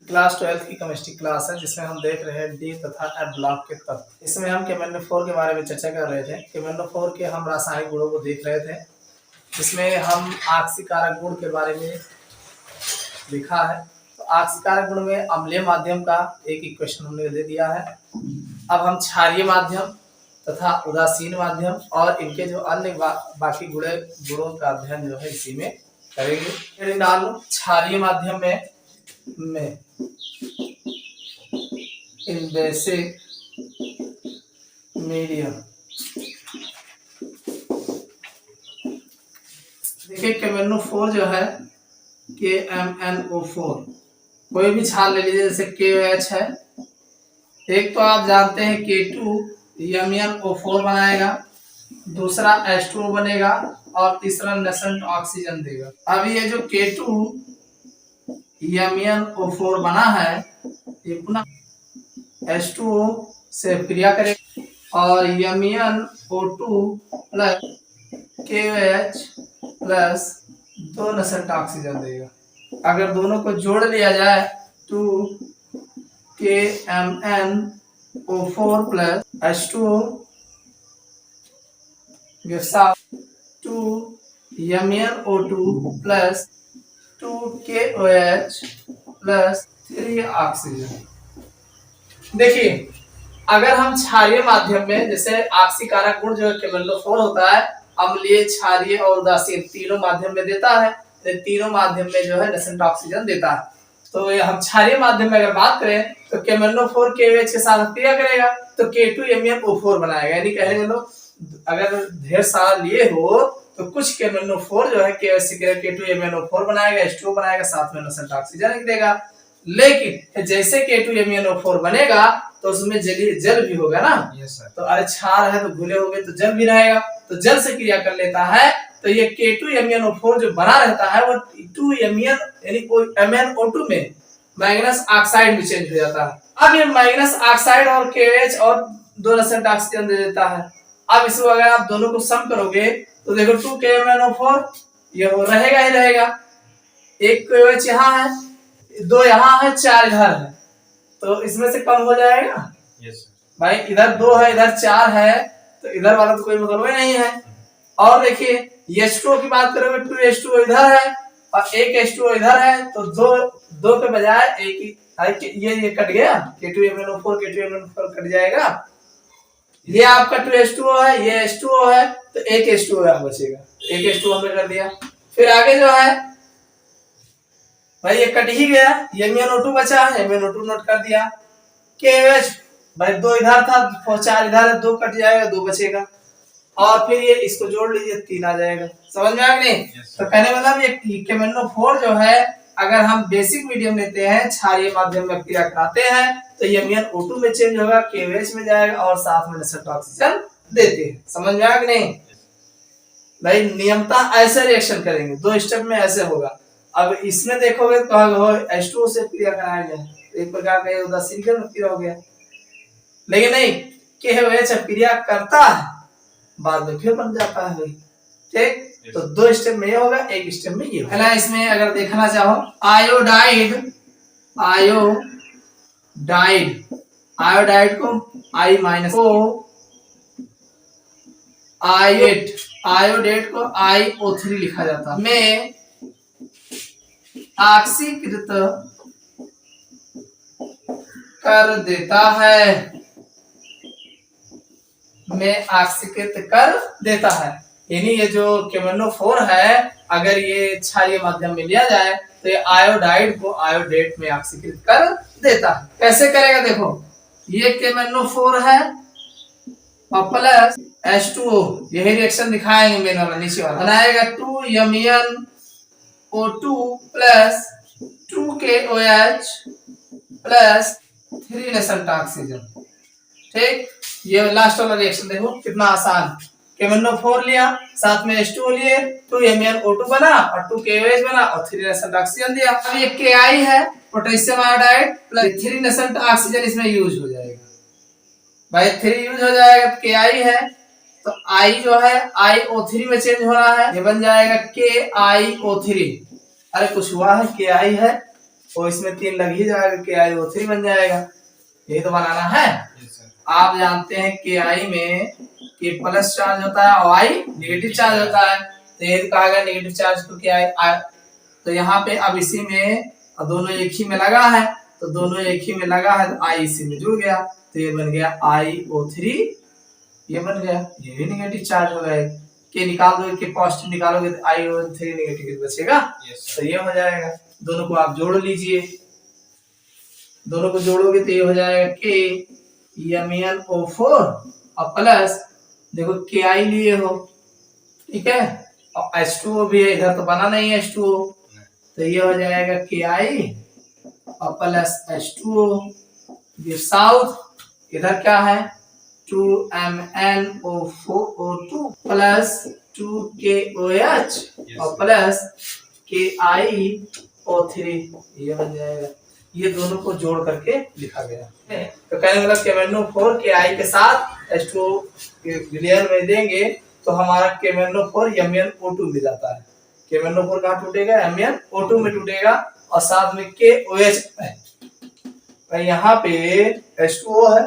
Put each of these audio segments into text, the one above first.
Class 12 की chemistry class है जिसमें हम देख रहे हैं डी तथा एफ ब्लॉक के तत्व। इसमें हम केमेनो-4 के बारे में चर्चा कर रहे थे। केमेनो-4 के हम रासायनिक गुणों को देख रहे थे, जिसमें हम ऑक्सीकारक गुण के बारे में लिखा है। तो ऑक्सीकारक गुण में अम्लीय माध्यम का एक इक्वेशन हमने दे दिया है। अब हम क्षारीय माध्यम तथा उदासीन माध्यम और इनके जो अन्य बाकी गुणों का अध्ययन जो है इसी में करेंगे। क्षारीय माध्यम में इन बेसिक मीडियम देखिए केमेनो-4 जो है KMnO4 कोई भी क्षार ले लीजिए, जैसे KOH है। एक तो आप जानते हैं K2MnO4 बनाएगा, दूसरा H2O बनेगा और तीसरा नेसेंट ऑक्सीजन देगा। अब ये जो K2MnO4 बना है ये पुनः H2O से क्रिया करेगा और MnO2 plus KOH plus 2 nascent oxygen देगा। अगर दोनों को जोड़ लिया जाए तो KMnO4 plus H2O gives out 2 MnO2 plus 2 KOH plus 3 oxygen. देखिए, अगर हम क्षारीय माध्यम में जैसे ऑक्सीकारक गुण जो केमेनो-4 होता है, अम्लीय, क्षारीय और उदासीन तीनों माध्यम में देता है। तीनों माध्यम में जो है नेसेंट ऑक्सीजन देता है। तो ये हम क्षारीय माध्यम में अगर बात करें तो केमेनो-4 KOH के साथ क्रिया करेगा तो K2MnO4 बनाएगा। यानी कहने लोग अगर ढेर सारा लिए हो तो कुछ केमेनो-4 जो है KOH से K2MnO4 बनाएगा, H2O बनाएगा, साथ में नेसेंट ऑक्सीजन देगा। लेकिन जैसे K2MnO4 बनेगा तो उसमें जल भी होगा ना। yes, तो अरे क्षार है तो घुले हो गए तो जल भी रहेगा, तो जल से क्रिया कर लेता है। तो ये K2MnO4 जो बना रहता है वो 2Mn यानी MnO2 में मैग्नेस ऑक्साइड में चेंज हो जाता है। अब ये मैग्नेस ऑक्साइड और KOH और 2 नेसेंट ऑक्सीजन दे देता है। अब इसको अगर आप दोनों को सम करोगे तो देखो 2KMnO4 ये वो रहेगा ही रहेगा। एक KOH यहाँ है, 2 यहाँ है, 4 इधर है, तो इसमें से कम हो जाएगा। yes, भाई इधर 2 है, इधर 4 है, तो इधर वाला तो कोई मतलब ही नहीं है। और देखिए H2O की बात करोगे 2H2O इधर है और 1 H2O इधर है, तो 2 के बजाय एक ये कट गया। K2MnO4 कट जाएगा। ये आपका 2H2O है, ये H2O है, तो 1 H2O यहाँ बचेगा। 1 H2O हमने कर दिया। फिर आगे जो है भाई ये कट ही गया, MnO2 बचा है, MnO2 नोट कर दिया। KOH भाई 2 इधर था, 4 इधर है, 2 कट जाएगा, 2 बचेगा। और फिर ये इसको जोड़ लीजिए, 3 आ जाएगा। समझ में आ गया नहीं? yes, तो कहने मतलब ये केमेनो-4 जो है अगर हम बेसिक मीडियम लेते हैं, क्षारीय माध्यम में क्रिया कराते हैं तो MnO2 में चेंज होगा, KOH में जाएगा और साथ में नेसेंट ऑक्सीजन देते हैं। समझ में आ गया नहीं? भाई नियमतः ऐसे रिएक्शन करेंगे, 2 स्टेप में ऐसे होगा। अब इसमें देखोगे तो H2O से क्रिया कराया गया, एक प्रकार का उदासीन क्रिया हो गया। लेकिन नहीं, KOH क्रिया करता है बाद में फिर बन जाता है भाई। ठीक, तो 2 स्टेप में ये होगा, 1 स्टेप में ये होगा। इसमें अगर देखना चाहो आयोडाइड को आयोडेट को IO3 लिखा जाता है। में ऑक्सीकृत कर देता है, में ऑक्सीकृत कर देता है। यानी ये जो केमेनो-4 है अगर ये क्षारीय माध्यम में लिया जाए तो ये आयोडाइड को आयोडेट में ऑक्सीकृत कर देता है। कैसे करेगा देखो, ये केमेनो-4 है और प्लस H2O, यही रिएक्शन दिखाएंगे मेन वाला नीचे वाला, बनाएगा 2MnO2 plus 2 KOH plus 3 nascent oxygen. ठीक, ये लास्ट वाला रिएक्शन देखो कितना आसान। केमेनो-4 लिया, साथ में H2O लिए, 2MnO2 बना और 2 KOH बना और 3 नेसेंट ऑक्सीजन दिया। अब ये Ki है, potassium iodide plus 3 nascent oxygen इसमें यूज हो जाएगा। भाई 3 यूज हो जाएगा तो Ki है, तो I जो है IO3 में चेंज हो रहा है, ये बन जाएगा KiO3। अरे कुछ हुआ है, KI है तो इसमें 3 लग ही जाएगा, KiO3 बन जाएगा। ये तो बनाना है। आप जानते हैं KI में K प्लस चार्ज होता है और I नेगेटिव चार्ज होता है। तो ये कहा गया नेगेटिव चार्ज को KI। तो यहाँ पे अब इसी में दोनों एक ही में लगा है, तो दोनों एक ही में लगा है तो I इसी में जुड़ गया, तो ये बन गया iO3। ये बन गया, ये भी नेगेटिव चार्ज हो गया। के निकाल दो, के पॉजिटिव निकालोगे तो iO3 नेगेटिव बचेगा। तो ये हो जाएगा। दोनों को आप जोड़ लीजिए, दोनों को जोड़ोगे तो ये हो जाएगा KMnO4 और प्लस देखो KI लिए हो, ठीक है, और H2O भी है, इधर तो बना नहीं है H2O, तो ये हो जाएगा KI और प्लस H2O। साउथ इधर क्या है 2MnO2 प्लस 2KOH और प्लस KiO3, ये बन जाएगा। ये दोनों को जोड़ करके लिखा गया है। तो कहने मतलब KMnO4 KI के साथ H2O विलयन में देंगे तो हमारा KMnO4 MnO2 मिल जाता है। KMnO4 कहाँ टूटेगा, MnO2 में टूटेगा और साथ में KOH है। तो यहाँ पे H2O है,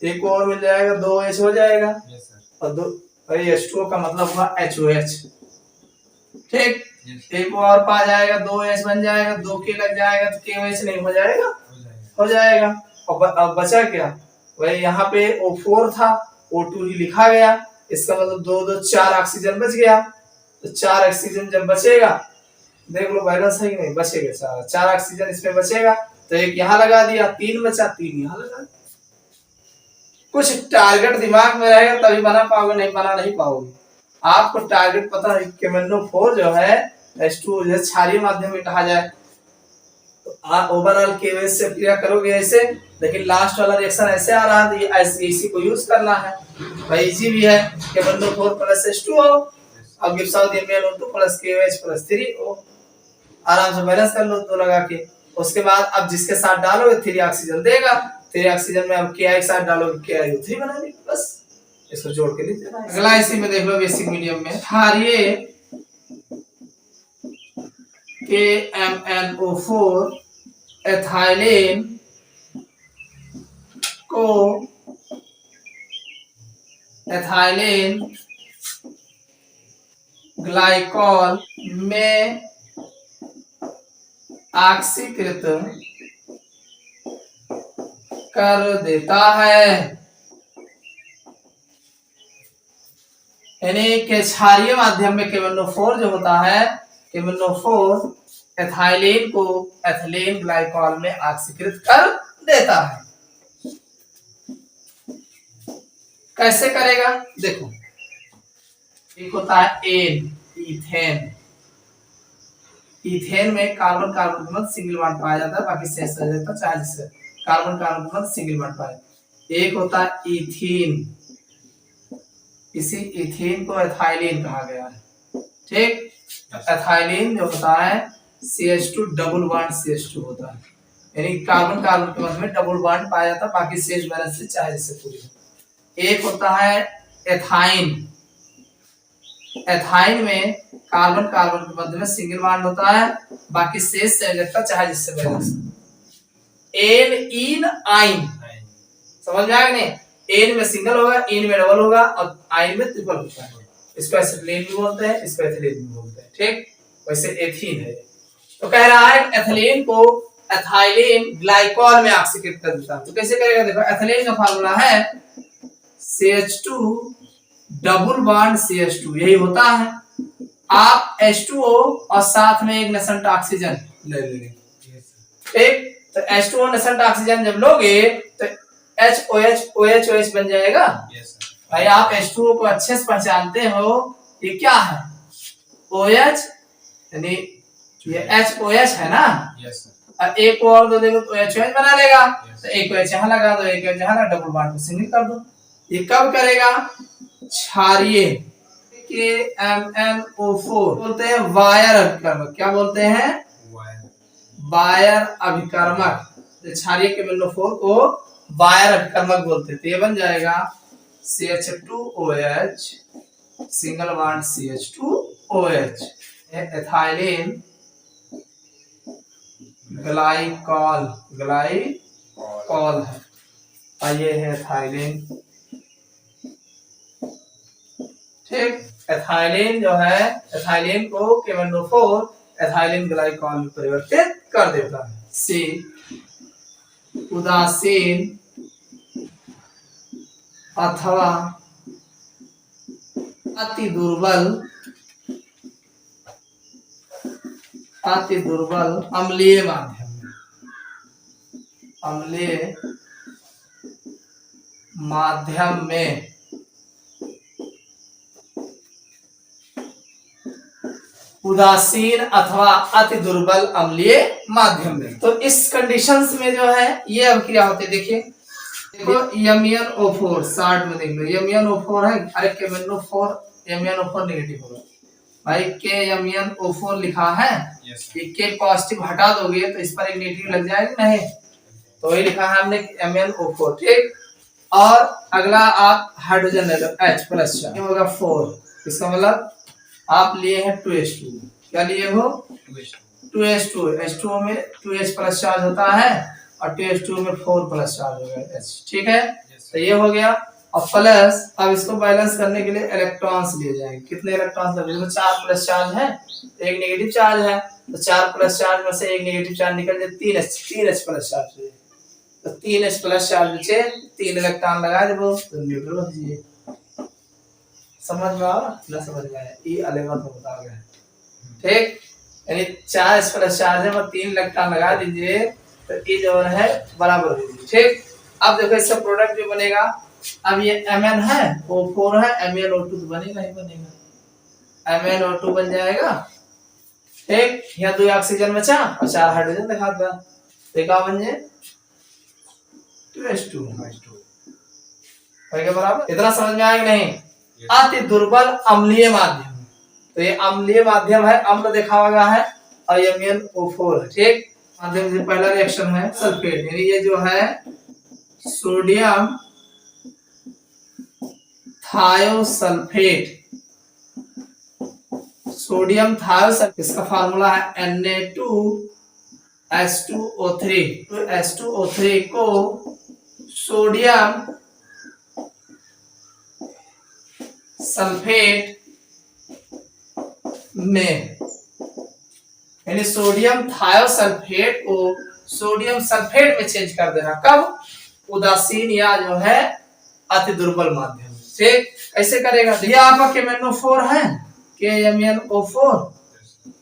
एक और मिल जाएगा, 2H हो जाएगा। और H2O का मतलब हुआ HOH, ठीक। एक और पा जाएगा, 2H बन जाएगा, 2K लग जाएगा तो KOH नहीं हो जाएगा, हो जाएगा। और अब बचा क्या, वही यहाँ पे O4 था, O2 ही लिखा गया, इसका मतलब 2 2 4 ऑक्सीजन बच गया। तो 4 ऑक्सीजन जब बचेगा, देख लो बैलेंस है कि नहीं, बचेगा 4 ऑक्सीजन इसमें बचेगा, तो एक यहाँ लगा दिया, 3 बचा, 3 यहाँ लगा दिया। कुछ टारगेट दिमाग में रहेगा तभी बना पाओगे, नहीं बना नहीं पाओगे। आपको टारगेट पता है, KMnO4 जो है H2O जो क्षारीय माध्यम में कहा जाए, तो आप ओवरऑल KOH से क्रिया करोगे ऐसे, लेकिन लास्ट वाला रिएक्शन ऐसे आ रहा है, तो ये ऐसे इसी को यूज करना है। भाई इजी भी है, KMnO4 प्लस H2O और gives out MnO2 plus KOH plus 3O। आराम से बैलेंस कर लो दो लगा के। उसके बाद अब जिसके साथ डालोगे 3 ऑक्सीजन देगा, 3 ऑक्सीजन में अब KI के साथ डालोगे KiO3 बनाओगे, बस इसको जोड़ के लिख देना। अगला इसी में देख लो बेसिक मीडियम में, क्षारीय KMnO4 एथाइलिन को एथाइलिन ग्लाइकॉल में ऑक्सीकृत कर देता है। यानी कि क्षारीय माध्यम में KMnO4 जो होता है, KMnO4 एथाइलिन को एथिलीन ग्लाइकॉल में ऑक्सीकृत कर देता है। कैसे करेगा देखो, एक होता है एन, इथेन। इथेन में कार्बन कार्बन के मध्य सिंगल बॉन्ड पाया जाता है, बाकी शेष रह जाता है, चाहे जिससे कार्बन कार्बन के मध्य सिंगल बॉन्ड पाए। एक होता है इथीन, इसी इथीन को एथाइलिन कहा गया है, ठीक। एथाइलिन जो होता है CH2 डबल बॉन्ड CH2 होता है, यानी कार्बन कार्बन के मध्य में डबल बॉन्ड पाया जाता है, बाकी शेष बैलेंस से चाहे जिससे पूरी। एक होता है एथाइन, एथाइन में कार्बन कार्बन के मध्य में सिंगल बॉन्ड होता है, बाकी शेष से जाता चाहे जिससे बैलेंस। एन इन आइन, समझ में आया कि नहीं, एन में सिंगल होगा, इन में डबल होगा और आइन में ट्रिपल होता है। इसको एसिटिलीन भी बोलते हैं, इसको एथिलीन भी बोलते हैं, ठीक। वैसे एथीन है। तो कह रहा है एथिलीन को एथाइलिन ग्लाइकॉल में ऑक्सीकृत कर देता है। तो कैसे करेगा देखो, एथिलीन का फार्मूला है CH2 डबल बॉन्ड CH2, यही होता है। आप H2O और साथ में एक नेसेंट ऑक्सीजन ले लेंगे, ठीक। तो H2O नेसेंट ऑक्सीजन जब लोगे तो HOH OH बन जाएगा। भाई आप H2O को अच्छे से पहचानते हो, ये क्या है OH, यानी ये HOH है ना, और एक और दो देखो तो HOH बना लेगा, तो एक OH यहाँ लगा दो, एक OH यहाँ लगा, डबल बॉन्ड को सिंगल कर दो। ये कब करेगा, क्षारीय KMnO4 बोलते हैं वायर अभिकर्मक, क्या बोलते हैं, वायर अभिकर्मक। क्षारीय KMnO4 को वायर अभिकर्मक बोलते हैं। तो ये बन जाएगा CH2OH single bond CH2OH, ethylene glycol, glycol है। और ये है एथाइलिन। ठीक, एथाइलिन जो है, एथाइलिन को KMnO4 एथाइलिन ग्लाइकॉल में परिवर्तित कर देता है। सी, उदासीन अथवा अति दुर्बल अम्लीय माध्यम में, अम्लीय माध्यम में उदासीन अथवा अति दुर्बल अम्लीय माध्यम में। तो इस कंडीशंस में जो है ये अभिक्रिया होती है। देखिए देखो MnO4 60 में देख लो, MnO4 है, अरे KMnO4 MnO4 नेगेटिव होगा भाई, KMnO4 लिखा है, K पॉजिटिव हटा दोगे तो इस पर एक नेगेटिव लग जाएगा नहीं, तो वही लिखा है हमने MnO4। ठीक, और अगला आप हाइड्रोजन ले लो H प्लस, ये होगा 4, इसका मतलब आप लिए हैं 2H2। क्या लिए हो? 2H2। H2O में 2H प्लस चार्ज होता है और 2H2 में 4 प्लस चार्ज होगा H। ठीक है, तो ये हो गया। और प्लस अब इसको बैलेंस करने के लिए इलेक्ट्रॉन्स लिए जाएंगे। कितने इलेक्ट्रॉन्स लगे? इसमें 4 प्लस चार्ज है, एक नेगेटिव चार्ज है, तो 4 प्लस चार्ज में से एक नेगेटिव चार्ज निकल जाए, 3H प्लस चार्ज है, तो 3H प्लस चार्ज बचे, 3 इलेक्ट्रॉन लगा दे तो न्यूट्रल हो जाइए। समझ में आ रहा? ना समझ में आया? ये 11 में बता गया। ठीक, यानी 4 प्लस चार्ज है और 3 इलेक्ट्रॉन लगा दीजिए तो ये जो है बराबर हो जाएगी। ठीक, अब देखो इसका प्रोडक्ट जो बनेगा, अब ये Mn है, O4 है, MnO2 तो बनेगा ही बनेगा, MnO2 बन जाएगा। ठीक, यहाँ 2 ऑक्सीजन बचा और 4 हाइड्रोजन दिखा दो, देखा बन जाए 2H2 बराबर। इतना समझ में आएगा नहीं? अति दुर्बल अम्लीय माध्यम, तो ये अम्लीय माध्यम है, अम्ल देखा होगा है, और MnO4 है। ठीक, माध्यम से पहला रिएक्शन है सल्फेट, यानी ये जो है सोडियम थायोसल्फेट, सोडियम थायोसल्फेट, इसका फार्मूला है Na2H2O3। तो H2O3 को सोडियम सल्फेट में, यानी सोडियम थायोसल्फेट को सोडियम सल्फेट में चेंज कर देना। कब? उदासीन या जो है अति दुर्बल माध्यम। ठीक, ऐसे करेगा। ये आपका KMnO4 है, KMnO4,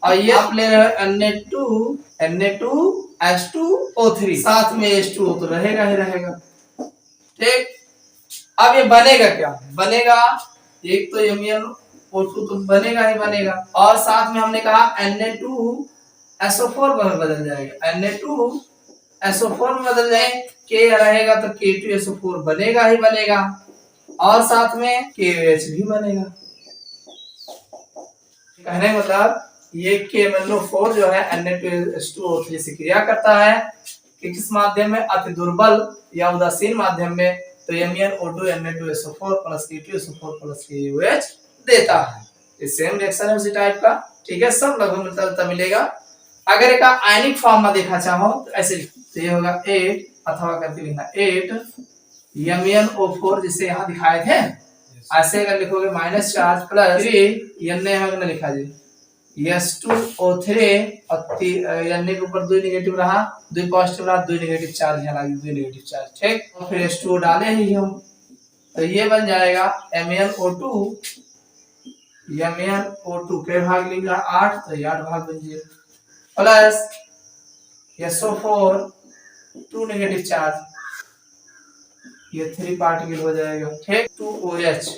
और ये आप ले रहे हो Na2H2O3, साथ में H2O तो रहेगा ही रहेगा। ठीक, अब ये बनेगा क्या? बनेगा एक तो MnO2 तो बनेगा ही बनेगा, और साथ में हमने कहा Na2SO4 में बदल जाएगा, Na2SO4 में बदल जाए, K रहेगा तो K2SO4 बनेगा ही बनेगा, और साथ में KOH भी बनेगा। कहने मतलब ये KMnO4 जो है Na2H2O3 से क्रिया करता है कि किस माध्यम में? अति दुर्बल या उदासीन माध्यम में, तो MnO2 Na2SO4 plus K2SO4 plus KOH देता है। ये सेम रिएक्शन है उसी टाइप का। ठीक है, सब लगभग मिलता मिलेगा। अगर एक आयनिक फॉर्म में देखा चाहो तो ऐसे, तो ये होगा 8 अथवा करके लिखना 8 MnO4 जिसे यहाँ दिखाए थे, ऐसे अगर लिखोगे माइनस चार्ज प्लस 3 Na लिखा जी S2O3, और Na के ऊपर 2 नेगेटिव रहा, 2 पॉजिटिव रहा, 2 नेगेटिव चार्ज यहाँ लगी, 2 नेगेटिव चार्ज। ठीक, और फिर H2O डाले ही हम, तो ये बन जाएगा MnO2 के भाग लिखा 8, तो ये 8 भाग बन जाएगा, प्लस SO4 2 नेगेटिव चार्ज, ये 3 पार्टिकल हो जाएगा। ठीक, 2OH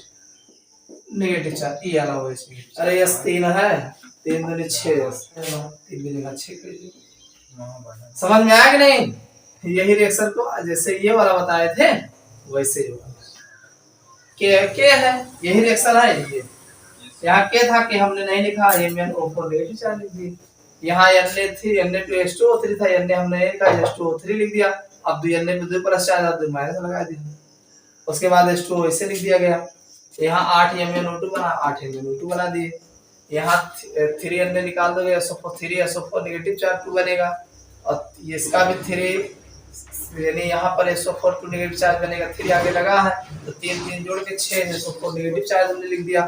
नेगेटिव चार्ज, ये वाला OH नेगेटिव। अरे S 3 है, 3 दूनी 6, 3 की जगह 6 कर दी। समझ में आया कि नहीं? यही रिएक्शन को जैसे ये वाला बताए थे वैसे ही के है, यही रिएक्शन है। ये यहाँ के था कि हमने नहीं लिखा, MnO4 नेगेटिव चार्ज लिख दिया, यहाँ Na2H2O3 था, हमने H2O3 लिख दिया, अब 2 Na पे 2 प्लस चार्ज, 2 माइनस लगा दिया, उसके बाद H2O ऐसे लिख दिया गया, यहाँ 8 MnO2 बना, 8 MnO2 बना दिए, यहाँ 3 Na निकाल दोगे, SO4 नेगेटिव चार्ज 2 बनेगा, और इसका भी 3, यानी यहाँ पर SO4 2 नेगेटिव चार्ज बनेगा, 3 आगे लगा है तो 3 3 जोड़ के 6 SO4 नेगेटिव चार्ज हमने लिख दिया।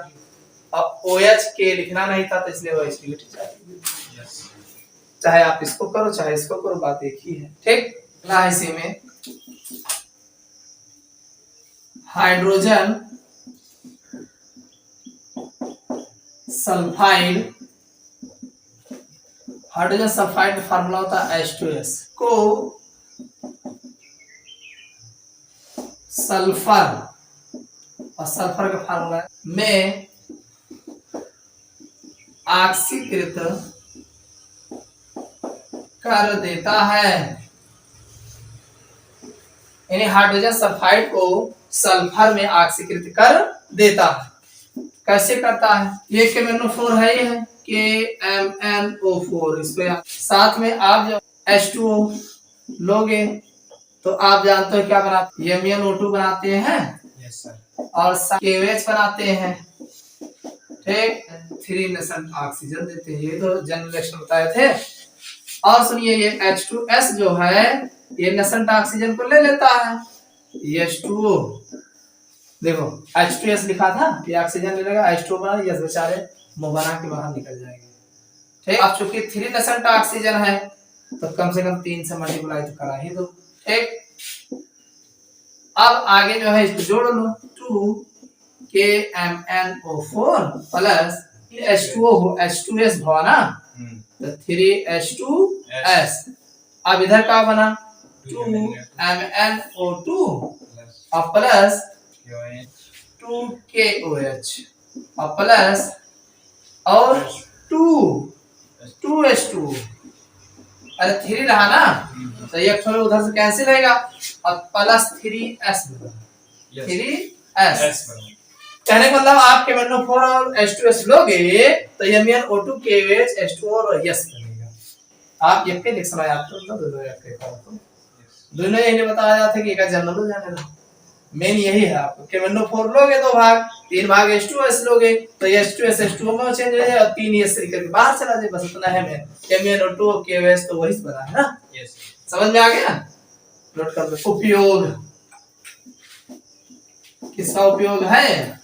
अब OH के लिखना नहीं था तो इसलिए OH नेगेटिव चार्ज। चाहे आप इसको करो चाहे इसको करो, बात एक ही है। ठीक, अगला इसी में हाइड्रोजन सल्फाइड, हाइड्रोजन सल्फाइड का फार्मूला होता है H2S को सल्फर, और सल्फर का फार्मूला में ऑक्सीकृत कर देता है, यानी हाइड्रोजन सल्फाइड को सल्फर में ऑक्सीकृत कर देता है। कैसे करता है? ये KMnO4 है, ये है KMnO4, इस पे साथ में आप जब H2O लोगे तो आप जानते हो क्या बनाते हैं, MnO2 बनाते हैं। Yes sir. और KOH बनाते हैं। ठीक, 3 नेसेंट ऑक्सीजन देते हैं, ये तो जनरल रिएक्शन बताए थे। और सुनिए ये H2S जो है ये नेसेंट ऑक्सीजन को ले लेता है, ये H2O देखो H2S लिखा था, ये ऑक्सीजन ले लेगा, H2O बना, ये बेचारे मुंह बना के बाहर निकल जाएंगे। ठीक, अब चूंकि 3 नेसेंट ऑक्सीजन है तो कम से कम 3 से मल्टीप्लाई तो करा ही दो। ठीक, अब आगे जो है इसको जोड़ लो, 2 KMnO4 प्लस H2O हो, H2S हुआ ना, तो 3H2S। अब इधर का बना 2MnO2 और प्लस 2KOH और प्लस और 2H2। अरे 3 रहा ना, तो एक थोड़ा उधर से कैंसिल रहेगा और प्लस 3S 3S। कहने का मतलब आप KMnO4 और H2S लोगे तो MnO2 KOH H2O और S बनेगा। आप ये पे लिख समय आपको दोनों एक पे दोनों यही बताया जाता है कि एक जनरल हो जाने दो। मेन यही है, आपको KMnO4 लोगे 2 भाग, 3 भाग H2S लोगे तो H2S H2O में चेंज हो जाए और 3 S करके बाहर चला जाए, बस इतना है। मैं KMnO2 KOH तो वही बना है ना। यस, समझ में आ गया? नोट कर लो। उपयोग, किसका उपयोग है?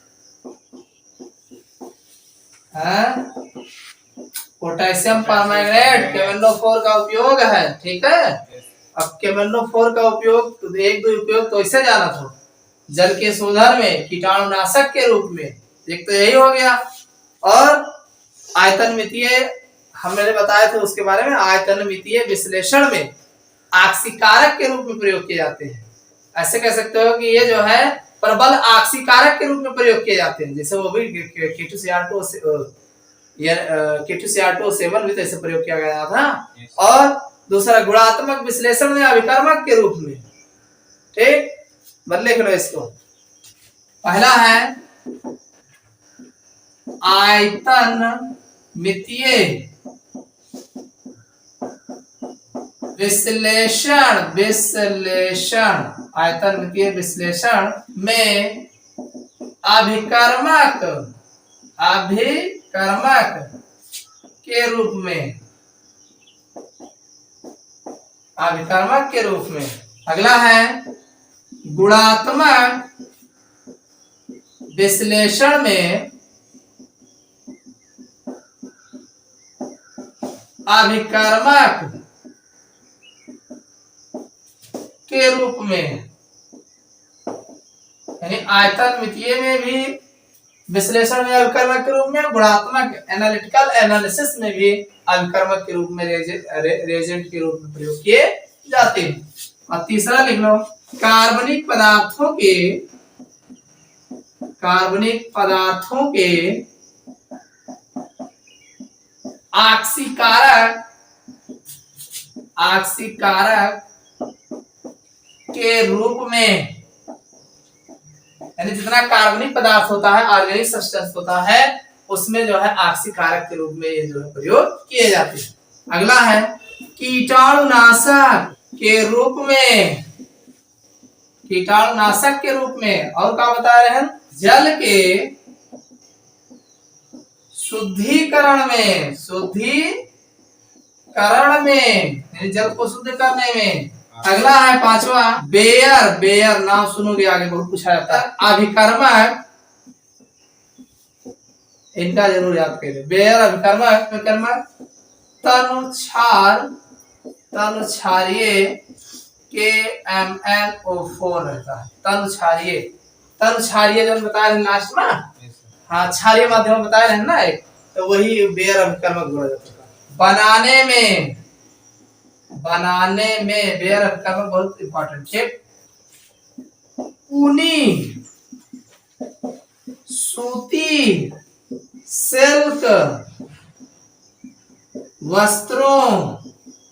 पोटेशियम परमैंगनेट KMnO4 का उपयोग है। ठीक है, अब KMnO4 का उपयोग तो एक दो उपयोग तो इससे जाना था, जल के शोधन में कीटाणुनाशक के रूप में, एक तो यही हो गया। और आयतन मितीय हमने बताया था उसके बारे में, आयतन मितीय विश्लेषण में ऑक्सीकारक के रूप में प्रयोग किए जाते हैं। ऐसे कह सकते हो कि ये जो है प्रबल ऑक्सीकारक के रूप में प्रयोग किए जाते हैं, जैसे वो भी K2Cr2O7 भी तो ऐसे प्रयोग किया गया था। और दूसरा गुणात्मक विश्लेषण में अभिकर्मक के रूप में। ठीक, बदले करो इसको। पहला है आयतन मितीय विश्लेषण आयतन मितीय विश्लेषण में अभिकर्मक के रूप में, अभिकर्मक के रूप में। अगला है गुणात्मक विश्लेषण में अभिकर्मक के रूप में, यानी आयतन मितीय में भी विश्लेषण में अभिकर्मक के रूप में, गुणात्मक एनालिटिकल एनालिसिस में भी अभिकर्मक के रूप में, रेजेंट के रूप में प्रयोग किए जाते हैं। और तीसरा लिख लो, कार्बनिक पदार्थों के ऑक्सीकारक के रूप में, यानी जितना कार्बनिक पदार्थ होता है, ऑर्गेनिक सब्सटेंस होता है, उसमें जो है ऑक्सीकारक के रूप में ये जो है प्रयोग किए जाते हैं। अगला है कीटाणुनाशक के रूप में, कीटाणुनाशक के रूप में। और क्या बता रहे हैं? जल के शुद्धिकरण में, करण में यानी जल को शुद्ध करने में। अगला है पांचवा बेयर। बेयर नाम सुनोगे आगे बहुत पूछा जाता है। अभिकर्मक, इनका जरूर याद करिए। बेयर अभिकर्मक, अभिकर्मक तनुक्षार, तनुक्षारीय KMnO4 रहता है। तनुक्षारीय, तनुक्षारीय जो बता रहे लास्ट में, हाँ क्षारीय माध्यम बता रहे हैं ना एक, तो वही बेयर अभिकर्मक बोला जाता है। बनाने में, बनाने में बेयर अभिकर्मक बहुत इंपॉर्टेंट है। ऊनी, सूती, सिल्क वस्त्रों,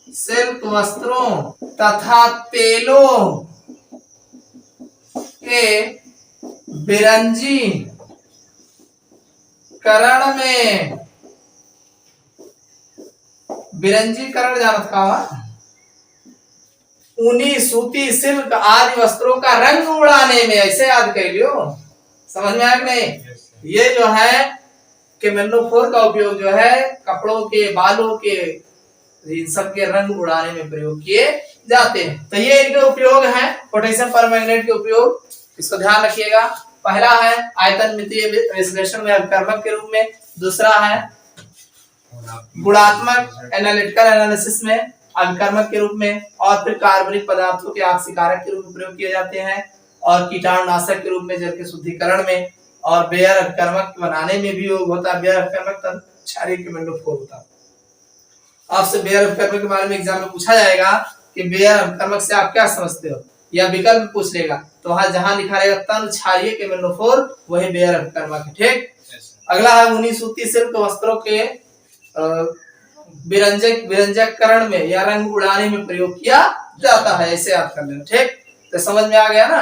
सिल्क वस्त्रों तथा तेलों के बिरंजी करण में, बिरंजीकरण जानत का ऊनी, सूती, सिल्क आदि वस्त्रों का रंग उड़ाने में, ऐसे याद कर लियो। समझ में आया कि नहीं? ये जो है KMnO4 का उपयोग जो है कपड़ों के, बालों के, इन सब के रंग उड़ाने में प्रयोग किए जाते हैं। तो ये इनके उपयोग हैं पोटेशियम परमैंगनेट के उपयोग, इसको ध्यान रखिएगा। पहला है आयतन मितीय विश्लेषण में अभिकर्मक के रूप में, दूसरा है गुणात्मक एनालिटिकल एनालिसिस में अभिकर्मक के रूप में, और फिर कार्बनिक पदार्थों के ऑक्सीकारक के रूप में प्रयोग किए जाते हैं, और कीटाणुनाशक के रूप में जल के शुद्धिकरण में, और बेयर अभिकर्मक बनाने में भी उपयोग होता है। बेयर अभिकर्मक तनुक्षारीय KMnO4 होता है। आपसे बेयर अभिकर्मक के बारे में एग्जाम में पूछा जाएगा कि बेयर अभिकर्मक से आप क्या समझते हो, या विकल्प पूछ लेगा, तो वहां जहां लिखा रहेगा तनुक्षारीय KMnO4 वही बेयर अभिकर्मक है। ठीक, अगला है ऊनी, सूती, सिल्क वस्त्रों के विरंजकरण में या रंग उड़ाने में प्रयोग किया जाता है, ऐसे याद कर लेना। ठीक, तो समझ में आ गया ना?